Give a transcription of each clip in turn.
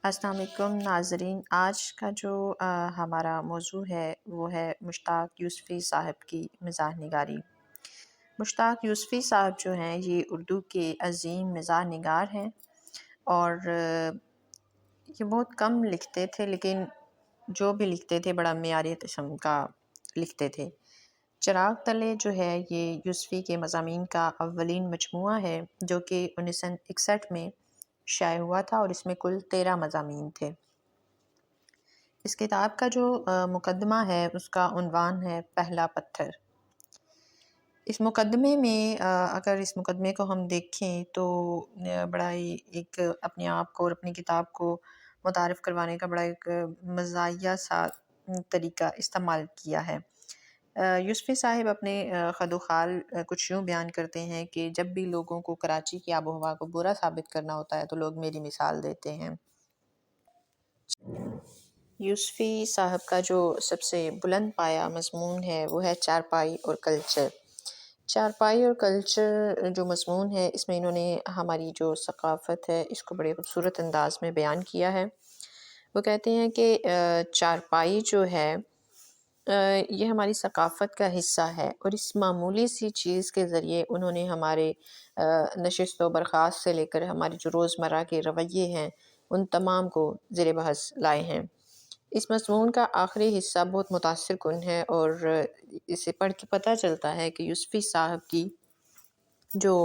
السلام علیکم ناظرین، آج کا جو ہمارا موضوع ہے وہ ہے مشتاق یوسفی صاحب کی مزاح نگاری۔ مشتاق یوسفی صاحب جو ہیں یہ اردو کے عظیم مزاح نگار ہیں اور یہ بہت کم لکھتے تھے، لیکن جو بھی لکھتے تھے بڑا معیاری قسم کا لکھتے تھے۔ چراغ تلے جو ہے یہ یوسفی کے مضامین کا اولین مجموعہ ہے جو کہ 1961 میں شائع ہوا تھا اور اس میں کل 13 مضامین تھے۔ اس کتاب کا جو مقدمہ ہے اس کا عنوان ہے پہلا پتھر۔ اس مقدمے میں اگر اس مقدمے کو ہم دیکھیں تو بڑا ہی ایک اپنے آپ کو اور اپنی کتاب کو متعارف کروانے کا بڑا ایک مزاحیہ سا طریقہ استعمال کیا ہے۔ یوسفی صاحب اپنے خد و خال کچھ یوں بیان کرتے ہیں کہ جب بھی لوگوں کو کراچی کی آب و ہوا کو برا ثابت کرنا ہوتا ہے تو لوگ میری مثال دیتے ہیں۔ یوسفی صاحب کا جو سب سے بلند پایہ مضمون ہے وہ ہے چارپائی اور کلچر۔ چارپائی اور کلچر جو مضمون ہے اس میں انہوں نے ہماری جو ثقافت ہے اس کو بڑے خوبصورت انداز میں بیان کیا ہے۔ وہ کہتے ہیں کہ چارپائی جو ہے یہ ہماری ثقافت کا حصہ ہے اور اس معمولی سی چیز کے ذریعے انہوں نے ہمارے نشست و برخاست سے لے کر ہمارے جو روزمرہ کے رویے ہیں ان تمام کو زیر بحث لائے ہیں۔ اس مضمون کا آخری حصہ بہت متاثر کن ہے اور اسے پڑھ کے پتہ چلتا ہے کہ یوسفی صاحب کی جو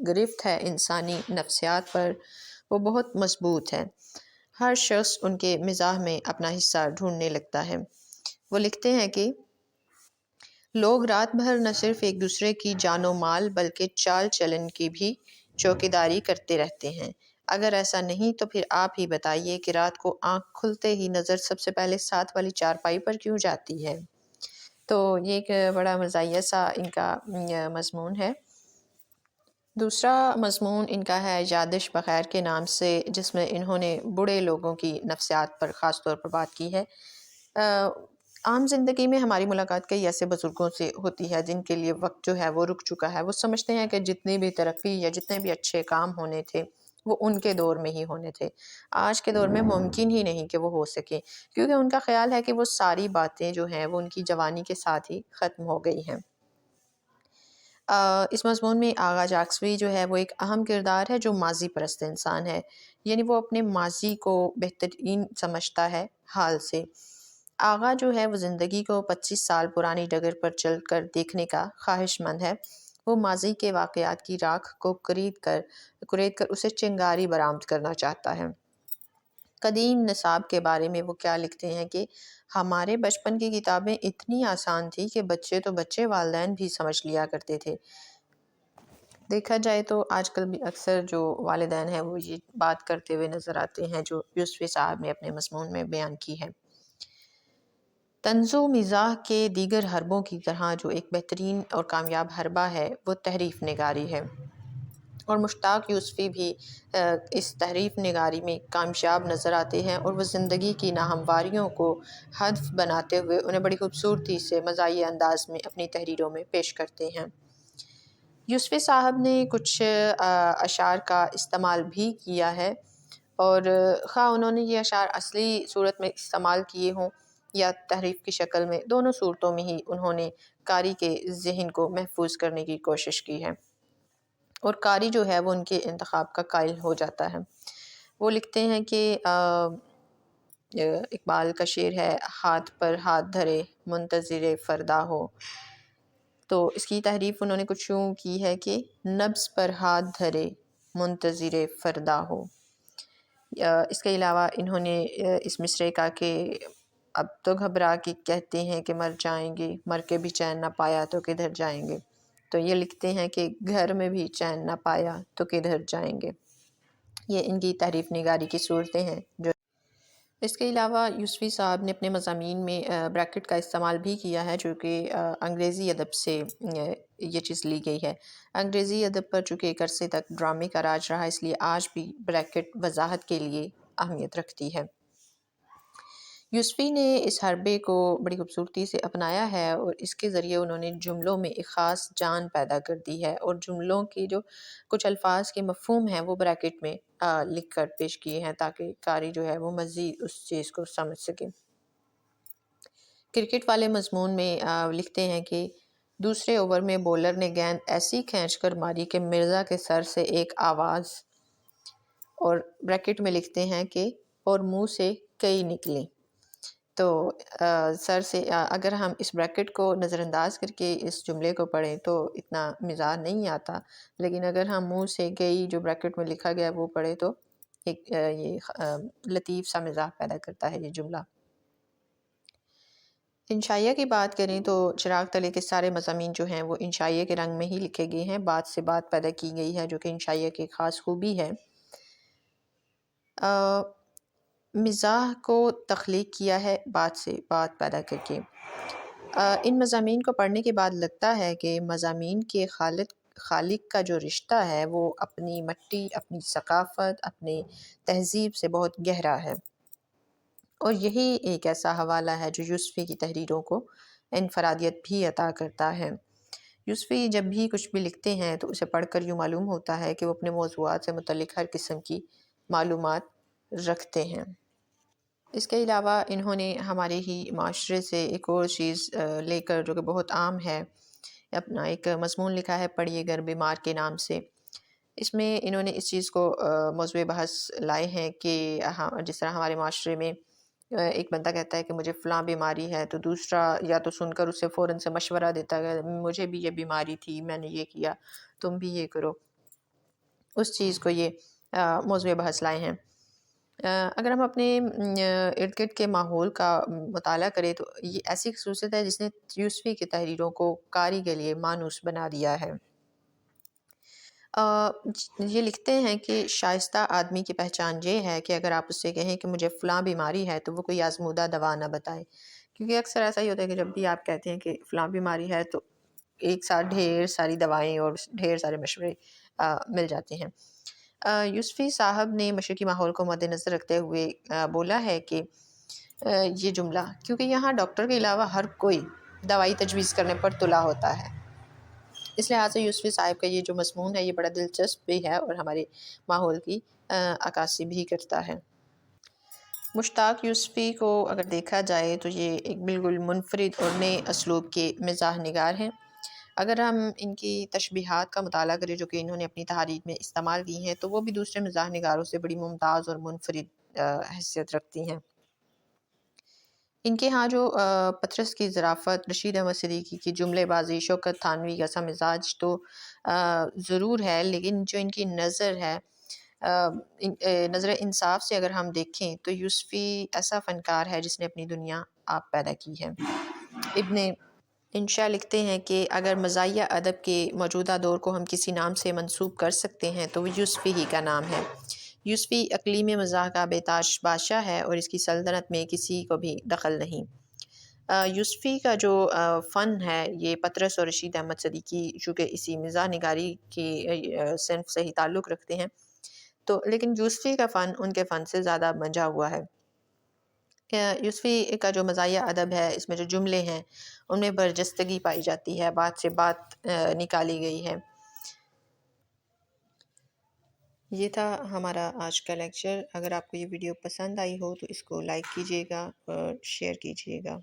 گرفت ہے انسانی نفسیات پر وہ بہت مضبوط ہے۔ ہر شخص ان کے مزاح میں اپنا حصہ ڈھونڈنے لگتا ہے۔ وہ لکھتے ہیں کہ لوگ رات بھر نہ صرف ایک دوسرے کی جان و مال بلکہ چال چلن کی بھی چوکیداری کرتے رہتے ہیں۔ اگر ایسا نہیں تو پھر آپ ہی بتائیے کہ رات کو آنکھ کھلتے ہی نظر سب سے پہلے ساتھ والی چارپائی پر کیوں جاتی ہے؟ تو یہ ایک بڑا مزاحیہ سا ان کا مضمون ہے۔ دوسرا مضمون ان کا ہے یادش بخیر کے نام سے، جس میں انہوں نے بوڑھے لوگوں کی نفسیات پر خاص طور پر بات کی ہے۔ عام زندگی میں ہماری ملاقات کئی ایسے بزرگوں سے ہوتی ہے جن کے لیے وقت جو ہے وہ رک چکا ہے۔ وہ سمجھتے ہیں کہ جتنی بھی ترقی یا جتنے بھی اچھے کام ہونے تھے وہ ان کے دور میں ہی ہونے تھے، آج کے دور میں ممکن ہی نہیں کہ وہ ہو سکے، کیونکہ ان کا خیال ہے کہ وہ ساری باتیں جو ہیں وہ ان کی جوانی کے ساتھ ہی ختم ہو گئی ہیں۔ اس مضمون میں آغا جاکسوی جو ہے وہ ایک اہم کردار ہے جو ماضی پرست انسان ہے، یعنی وہ اپنے ماضی کو بہترین سمجھتا ہے حال سے۔ آغا جو ہے وہ زندگی کو 25 سال پرانی ڈگر پر چل کر دیکھنے کا خواہش مند ہے۔ وہ ماضی کے واقعات کی راکھ کو کرید کر اسے چنگاری برآمد کرنا چاہتا ہے۔ قدیم نصاب کے بارے میں وہ کیا لکھتے ہیں کہ ہمارے بچپن کی کتابیں اتنی آسان تھی کہ بچے تو بچے والدین بھی سمجھ لیا کرتے تھے۔ دیکھا جائے تو آج کل بھی اکثر جو والدین ہیں وہ یہ بات کرتے ہوئے نظر آتے ہیں جو یوسفی صاحب نے اپنے مضمون میں بیان کی ہے۔ طنز و مزاح کے دیگر حربوں کی طرح جو ایک بہترین اور کامیاب حربہ ہے وہ تحریف نگاری ہے، اور مشتاق یوسفی بھی اس تحریف نگاری میں کامیاب نظر آتے ہیں اور وہ زندگی کی ناہمواریوں کو ہدف بناتے ہوئے انہیں بڑی خوبصورتی سے مزاحیہ انداز میں اپنی تحریروں میں پیش کرتے ہیں۔ یوسفی صاحب نے کچھ اشعار کا استعمال بھی کیا ہے، اور خواہ انہوں نے یہ اشعار اصلی صورت میں استعمال کیے ہوں یا تحریف کی شکل میں، دونوں صورتوں میں ہی انہوں نے قاری کے ذہن کو محفوظ کرنے کی کوشش کی ہے اور قاری جو ہے وہ ان کے انتخاب کا قائل ہو جاتا ہے۔ وہ لکھتے ہیں کہ اقبال کا شعر ہے ہاتھ پر ہاتھ دھرے منتظر فردا ہو، تو اس کی تحریف انہوں نے کچھ یوں کی ہے کہ نبض پر ہاتھ دھرے منتظر فردا ہو۔ اس کے علاوہ انہوں نے اس مصرعے کا کہ اب تو گھبرا کے کہتے ہیں کہ مر جائیں گے، مر کے بھی چین نہ پایا تو کدھر جائیں گے، تو یہ لکھتے ہیں کہ گھر میں بھی چین نہ پایا تو کدھر جائیں گے۔ یہ ان کی تحریف نگاری کی صورتیں ہیں۔ جو اس کے علاوہ یوسفی صاحب نے اپنے مضامین میں بریکٹ کا استعمال بھی کیا ہے، جو کہ انگریزی ادب سے یہ چیز لی گئی ہے۔ انگریزی ادب پر چونکہ ایک عرصے تک ڈرامے کا راج رہا، اس لیے آج بھی بریکٹ وضاحت کے لیے اہمیت رکھتی ہے۔ یوسفی نے اس حربے کو بڑی خوبصورتی سے اپنایا ہے اور اس کے ذریعے انہوں نے جملوں میں ایک خاص جان پیدا کر دی ہے، اور جملوں کی جو کچھ الفاظ کے مفہوم ہیں وہ بریکٹ میں لکھ کر پیش کیے ہیں تاکہ قاری جو ہے وہ مزید اس چیز کو سمجھ سکے۔ کرکٹ والے مضمون میں لکھتے ہیں کہ دوسرے اوور میں بولر نے گیند ایسی کھینچ کر ماری کہ مرزا کے سر سے ایک آواز، اور بریکٹ میں لکھتے ہیں کہ اور منہ سے کئی نکلے۔ تو سر سے اگر ہم اس بریکٹ کو نظر انداز کر کے اس جملے کو پڑھیں تو اتنا مزاح نہیں آتا، لیکن اگر ہم منہ سے گئی جو بریکٹ میں لکھا گیا وہ پڑھیں تو ایک یہ لطیف سا مزاح پیدا کرتا ہے یہ جملہ۔ انشائیہ کی بات کریں تو چراغ تلے کے سارے مضامین جو ہیں وہ انشائیہ کے رنگ میں ہی لکھے گئے ہیں، بات سے بات پیدا کی گئی ہے جو کہ انشائیہ کی خاص خوبی ہے۔ مزاح کو تخلیق کیا ہے بات سے بات پیدا کر کے۔ ان مضامین کو پڑھنے کے بعد لگتا ہے کہ مضامین کے خالق کا جو رشتہ ہے وہ اپنی مٹی، اپنی ثقافت، اپنے تہذیب سے بہت گہرا ہے، اور یہی ایک ایسا حوالہ ہے جو یوسفی کی تحریروں کو انفرادیت بھی عطا کرتا ہے۔ یوسفی جب بھی کچھ بھی لکھتے ہیں تو اسے پڑھ کر یوں معلوم ہوتا ہے کہ وہ اپنے موضوعات سے متعلق ہر قسم کی معلومات رکھتے ہیں۔ اس کے علاوہ انہوں نے ہمارے ہی معاشرے سے ایک اور چیز لے کر جو کہ بہت عام ہے، اپنا ایک مضمون لکھا ہے پڑھیے گر بیمار کے نام سے۔ اس میں انہوں نے اس چیز کو موضوع بحث لائے ہیں کہ جس طرح ہمارے معاشرے میں ایک بندہ کہتا ہے کہ مجھے فلاں بیماری ہے، تو دوسرا یا تو سن کر اسے فوراً سے مشورہ دیتا ہے مجھے بھی یہ بیماری تھی، میں نے یہ کیا، تم بھی یہ کرو۔ اس چیز کو یہ موضوع بحث لائے ہیں۔ اگر ہم اپنے ارد گرد کے ماحول کا مطالعہ کریں تو یہ ایسی خصوصیت ہے جس نے یوسفی کی تحریروں کو قاری کے لیے مانوس بنا دیا ہے۔ یہ لکھتے ہیں کہ شائستہ آدمی کی پہچان یہ ہے کہ اگر آپ اس سے کہیں کہ مجھے فلاں بیماری ہے تو وہ کوئی آزمودہ دوا نہ بتائے، کیونکہ اکثر ایسا ہی ہوتا ہے کہ جب بھی آپ کہتے ہیں کہ فلاں بیماری ہے تو ایک ساتھ ڈھیر ساری دوائیں اور ڈھیر سارے مشورے مل جاتے ہیں۔ یوسفی صاحب نے مشرقی ماحول کو مد نظر رکھتے ہوئے بولا ہے کہ یہ جملہ، کیونکہ یہاں ڈاکٹر کے علاوہ ہر کوئی دوائی تجویز کرنے پر تلا ہوتا ہے، اس لحاظ سے یوسفی صاحب کا یہ جو مضمون ہے یہ بڑا دلچسپ بھی ہے اور ہمارے ماحول کی عکاسی بھی کرتا ہے۔ مشتاق یوسفی کو اگر دیکھا جائے تو یہ ایک بالکل منفرد اور نئے اسلوب کے مزاح نگار ہیں۔ اگر ہم ان کی تشبیہات کا مطالعہ کریں جو کہ انہوں نے اپنی تحریر میں استعمال کی ہیں تو وہ بھی دوسرے مزاح نگاروں سے بڑی ممتاز اور منفرد حیثیت رکھتی ہیں۔ ان کے ہاں جو پطرس کی ظرافت، رشید احمد صدیقی کی جملے بازی، شوکت تھانوی کا سا مزاج تو ضرور ہے، لیکن جو ان کی نظر ہے، نظر انصاف سے اگر ہم دیکھیں تو یوسفی ایسا فنکار ہے جس نے اپنی دنیا آپ پیدا کی ہے۔ ابن انشاء لکھتے ہیں کہ اگر مزاحیہ ادب کے موجودہ دور کو ہم کسی نام سے منسوب کر سکتے ہیں تو وہ یوسفی ہی کا نام ہے۔ یوسفی اقلیم مزاح کا بے تاج بادشاہ ہے اور اس کی سلطنت میں کسی کو بھی دخل نہیں۔ یوسفی کا جو فن ہے یہ پطرس اور رشید احمد صدیقی چونکہ اسی مزاح نگاری کی صنف سے ہی تعلق رکھتے ہیں، تو لیکن یوسفی کا فن ان کے فن سے زیادہ منجھا ہوا ہے۔ یوسفی کا جو مزاحیہ ادب ہے اس میں جو جملے ہیں ان میں برجستگی پائی جاتی ہے، بات سے بات نکالی گئی ہے۔ یہ تھا ہمارا آج کا لیکچر۔ اگر آپ کو یہ ویڈیو پسند آئی ہو تو اس کو لائک کیجیے گا اور شیئر کیجیے گا۔